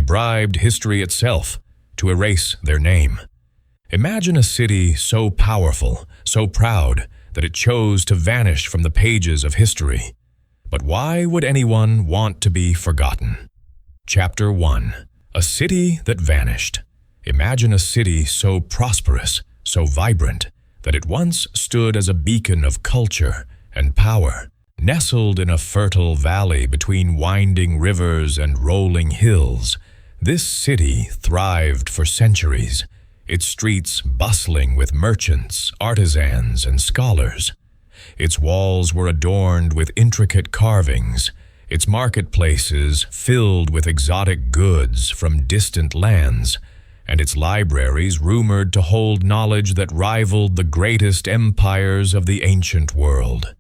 bribed history itself to erase their name. Imagine a city so powerful, so proud, that it chose to vanish from the pages of history. But why would anyone want to be forgotten? Chapter 1. A city that vanished. Imagine a city so prosperous, so vibrant, that it once stood as a beacon of culture and power. Nestled in a fertile valley between winding rivers and rolling hills, this city thrived for centuries, its streets bustling with merchants, artisans, and scholars. Its walls were adorned with intricate carvings, its marketplaces filled with exotic goods from distant lands, and its libraries rumored to hold knowledge that rivaled the greatest empires of the ancient world.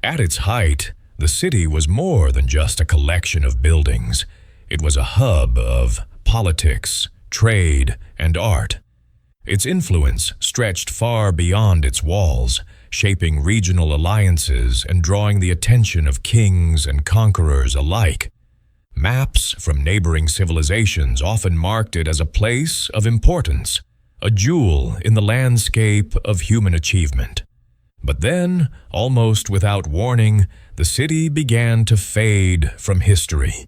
At its height, the city was more than just a collection of buildings. It was a hub of politics, trade, and art. Its influence stretched far beyond its walls, shaping regional alliances and drawing the attention of kings and conquerors alike. Maps from neighboring civilizations often marked it as a place of importance, a jewel in the landscape of human achievement. But then, almost without warning, the city began to fade from history.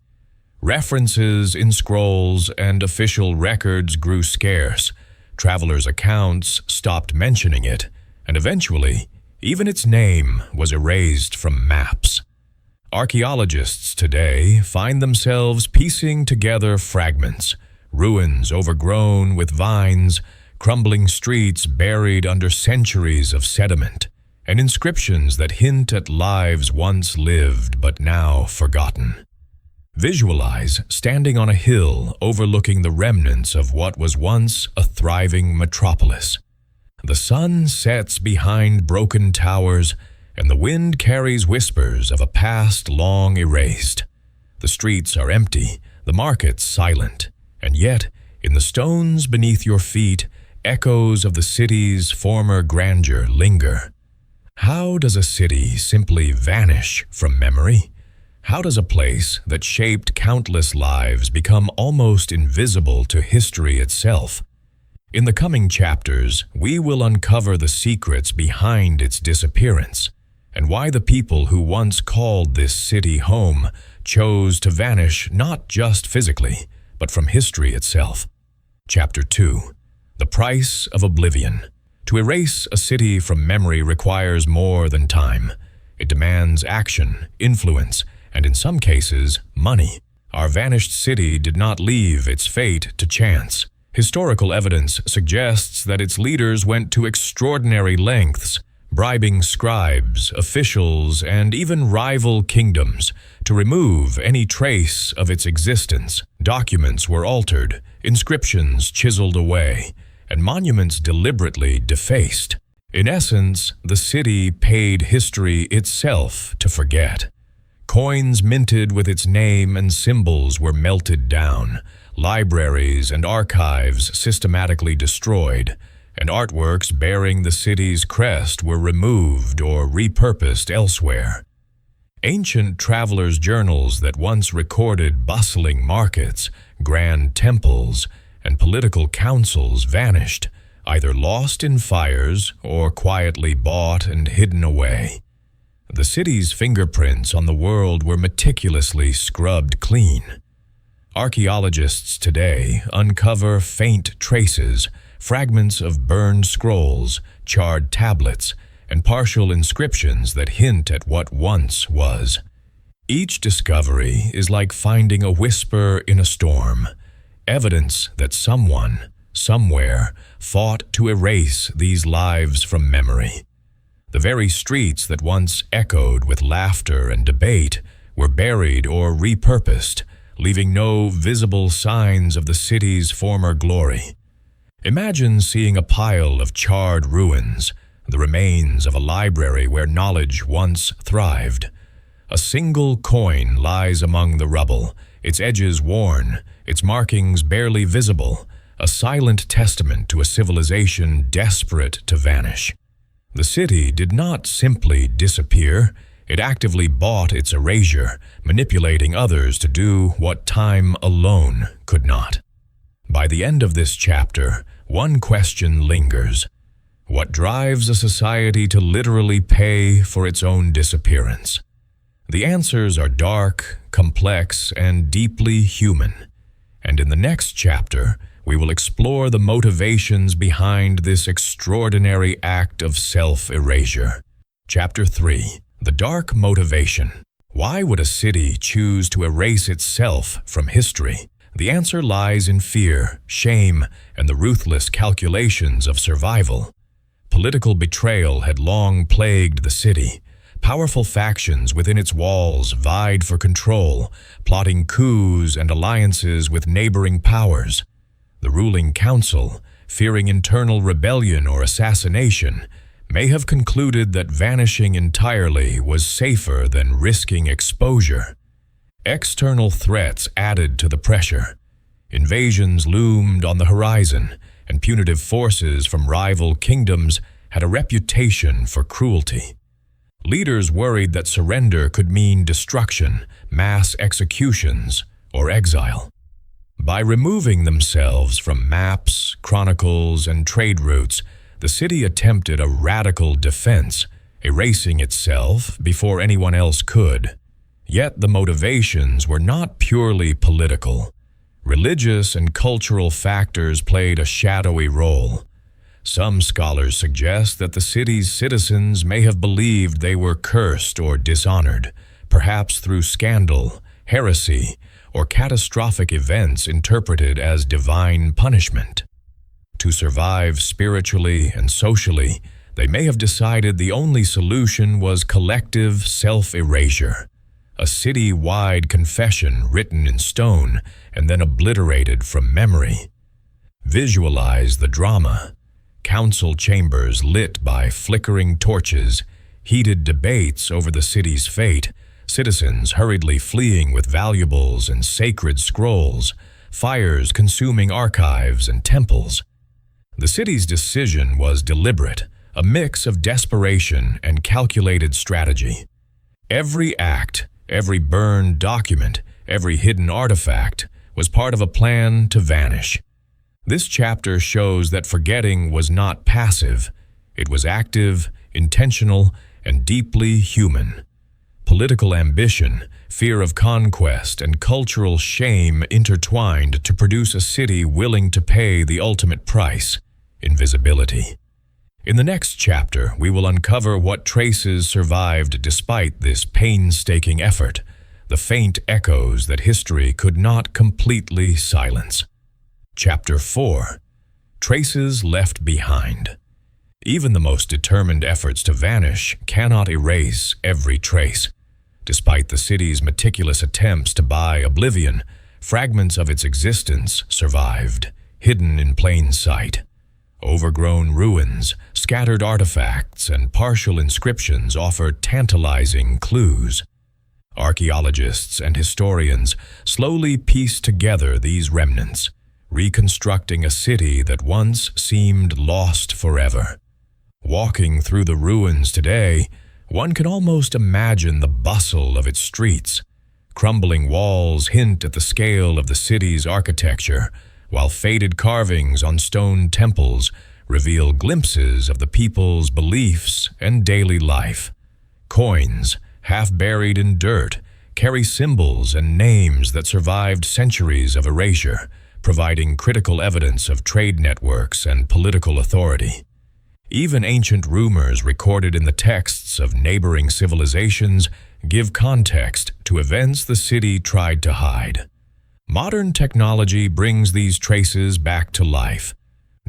References in scrolls and official records grew scarce. Travelers' accounts stopped mentioning it, and eventually, even its name was erased from maps. Archaeologists today find themselves piecing together fragments, ruins overgrown with vines, crumbling streets buried under centuries of sediment, and inscriptions that hint at lives once lived but now forgotten. Visualize standing on a hill overlooking the remnants of what was once a thriving metropolis. The sun sets behind broken towers, and the wind carries whispers of a past long erased. The streets are empty, the markets silent, and yet, in the stones beneath your feet, echoes of the city's former grandeur linger. How does a city simply vanish from memory? How does a place that shaped countless lives become almost invisible to history itself? In the coming chapters, we will uncover the secrets behind its disappearance, and why the people who once called this city home chose to vanish not just physically, but from history itself. Chapter 2. The Price of Oblivion. To erase a city from memory requires more than time. It demands action, influence, and in some cases, money. Our vanished city did not leave its fate to chance. Historical evidence suggests that its leaders went to extraordinary lengths, bribing scribes, officials, and even rival kingdoms to remove any trace of its existence. Documents were altered, inscriptions chiseled away, and monuments deliberately defaced. In essence, the city paid history itself to forget. Coins minted with its name and symbols were melted down, libraries and archives systematically destroyed, and artworks bearing the city's crest were removed or repurposed elsewhere. Ancient travelers' journals that once recorded bustling markets, grand temples, and political councils vanished, either lost in fires or quietly bought and hidden away. The city's fingerprints on the world were meticulously scrubbed clean. Archaeologists today uncover faint traces, fragments of burned scrolls, charred tablets, and partial inscriptions that hint at what once was. Each discovery is like finding a whisper in a storm, evidence that someone, somewhere, fought to erase these lives from memory. The very streets that once echoed with laughter and debate were buried or repurposed, leaving no visible signs of the city's former glory. Imagine seeing a pile of charred ruins, the remains of a library where knowledge once thrived. A single coin lies among the rubble, its edges worn, its markings barely visible, a silent testament to a civilization desperate to vanish. The city did not simply disappear, it actively bought its erasure, manipulating others to do what time alone could not. By the end of this chapter, one question lingers. What drives a society to literally pay for its own disappearance? The answers are dark, complex, and deeply human. And in the next chapter, we will explore the motivations behind this extraordinary act of self-erasure. Chapter 3. The Dark Motivation. Why would a city choose to erase itself from history? The answer lies in fear, shame, and the ruthless calculations of survival. Political betrayal had long plagued the city. Powerful factions within its walls vied for control, plotting coups and alliances with neighboring powers. The ruling council, fearing internal rebellion or assassination, may have concluded that vanishing entirely was safer than risking exposure. External threats added to the pressure. Invasions loomed on the horizon, and punitive forces from rival kingdoms had a reputation for cruelty. Leaders worried that surrender could mean destruction, mass executions, or exile. By removing themselves from maps, chronicles, and trade routes, the city attempted a radical defense, erasing itself before anyone else could. Yet the motivations were not purely political. Religious and cultural factors played a shadowy role. Some scholars suggest that the city's citizens may have believed they were cursed or dishonored, perhaps through scandal, heresy, or catastrophic events interpreted as divine punishment. To survive spiritually and socially, they may have decided the only solution was collective self-erasure, a city-wide confession written in stone and then obliterated from memory. Visualize the drama. Council chambers lit by flickering torches, heated debates over the city's fate, citizens hurriedly fleeing with valuables and sacred scrolls, fires consuming archives and temples. The city's decision was deliberate, a mix of desperation and calculated strategy. Every act, every burned document, every hidden artifact was part of a plan to vanish. This chapter shows that forgetting was not passive. It was active, intentional, and deeply human. Political ambition, fear of conquest, and cultural shame intertwined to produce a city willing to pay the ultimate price: invisibility. In the next chapter, we will uncover what traces survived despite this painstaking effort, the faint echoes that history could not completely silence. Chapter 4. Traces Left Behind. Even the most determined efforts to vanish cannot erase every trace. Despite the city's meticulous attempts to buy oblivion, fragments of its existence survived, hidden in plain sight. Overgrown ruins, scattered artifacts, and partial inscriptions offer tantalizing clues. Archaeologists and historians slowly piece together these remnants, reconstructing a city that once seemed lost forever. Walking through the ruins today, one can almost imagine the bustle of its streets. Crumbling walls hint at the scale of the city's architecture, while faded carvings on stone temples reveal glimpses of the people's beliefs and daily life. Coins, half buried in dirt, carry symbols and names that survived centuries of erasure, providing critical evidence of trade networks and political authority. Even ancient rumors recorded in the texts of neighboring civilizations give context to events the city tried to hide. Modern technology brings these traces back to life.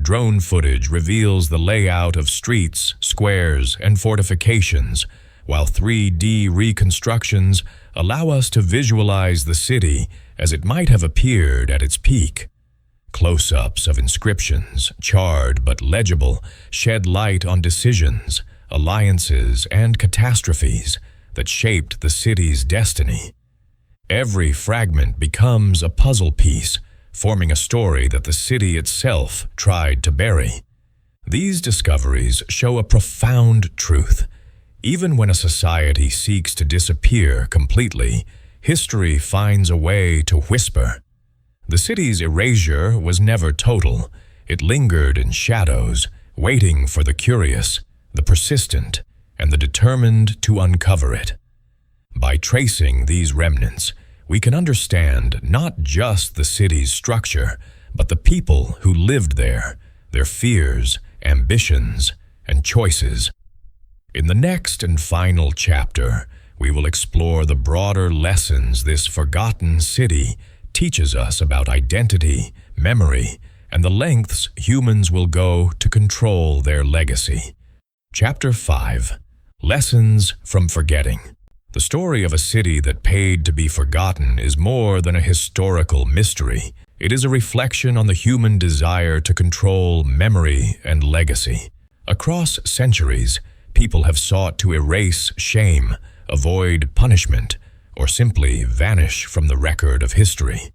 Drone footage reveals the layout of streets, squares, and fortifications, while 3D reconstructions allow us to visualize the city as it might have appeared at its peak. Close-ups of inscriptions, charred but legible, shed light on decisions, alliances, and catastrophes that shaped the city's destiny. Every fragment becomes a puzzle piece, forming a story that the city itself tried to bury. These discoveries show a profound truth. Even when a society seeks to disappear completely, history finds a way to whisper. The city's erasure was never total. It lingered in shadows, waiting for the curious, the persistent, and the determined to uncover it. By tracing these remnants, we can understand not just the city's structure, but the people who lived there, their fears, ambitions, and choices. In the next and final chapter, we will explore the broader lessons this forgotten city teaches us about identity, memory, and the lengths humans will go to control their legacy. Chapter 5. Lessons from Forgetting. The story of a city that paid to be forgotten is more than a historical mystery. It is a reflection on the human desire to control memory and legacy. Across centuries, people have sought to erase shame, avoid punishment, or simply vanish from the record of history.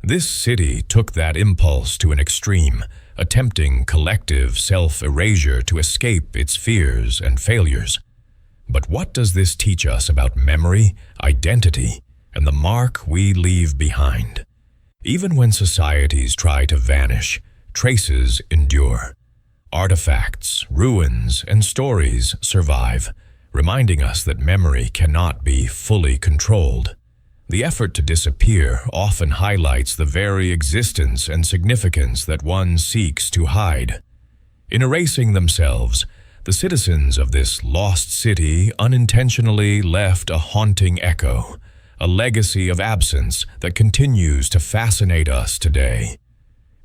This city took that impulse to an extreme, attempting collective self-erasure to escape its fears and failures. But what does this teach us about memory, identity, and the mark we leave behind? Even when societies try to vanish, traces endure. Artifacts, ruins, and stories survive, reminding us that memory cannot be fully controlled. The effort to disappear often highlights the very existence and significance that one seeks to hide. In erasing themselves, the citizens of this lost city unintentionally left a haunting echo, a legacy of absence that continues to fascinate us today.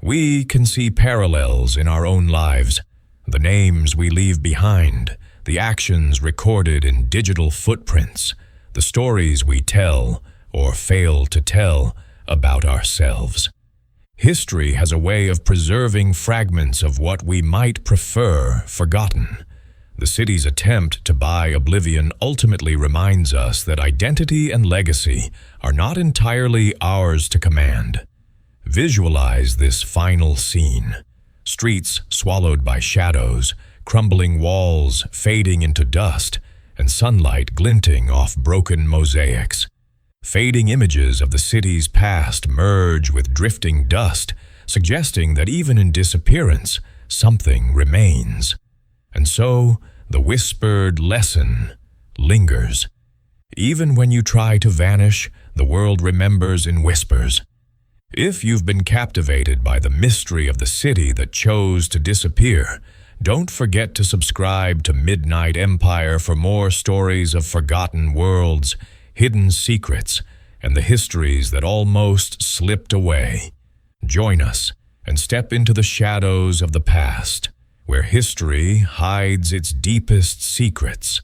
We can see parallels in our own lives, the names we leave behind, the actions recorded in digital footprints, the stories we tell or fail to tell about ourselves. History has a way of preserving fragments of what we might prefer forgotten. The city's attempt to buy oblivion ultimately reminds us that identity and legacy are not entirely ours to command. Visualize this final scene. Streets swallowed by shadows, crumbling walls fading into dust, and sunlight glinting off broken mosaics. Fading images of the city's past merge with drifting dust, suggesting that even in disappearance, something remains. And so, the whispered lesson lingers. Even when you try to vanish, the world remembers in whispers. If you've been captivated by the mystery of the city that chose to disappear, don't forget to subscribe to Midnight Empire for more stories of forgotten worlds, hidden secrets, and the histories that almost slipped away. Join us and step into the shadows of the past, where history hides its deepest secrets.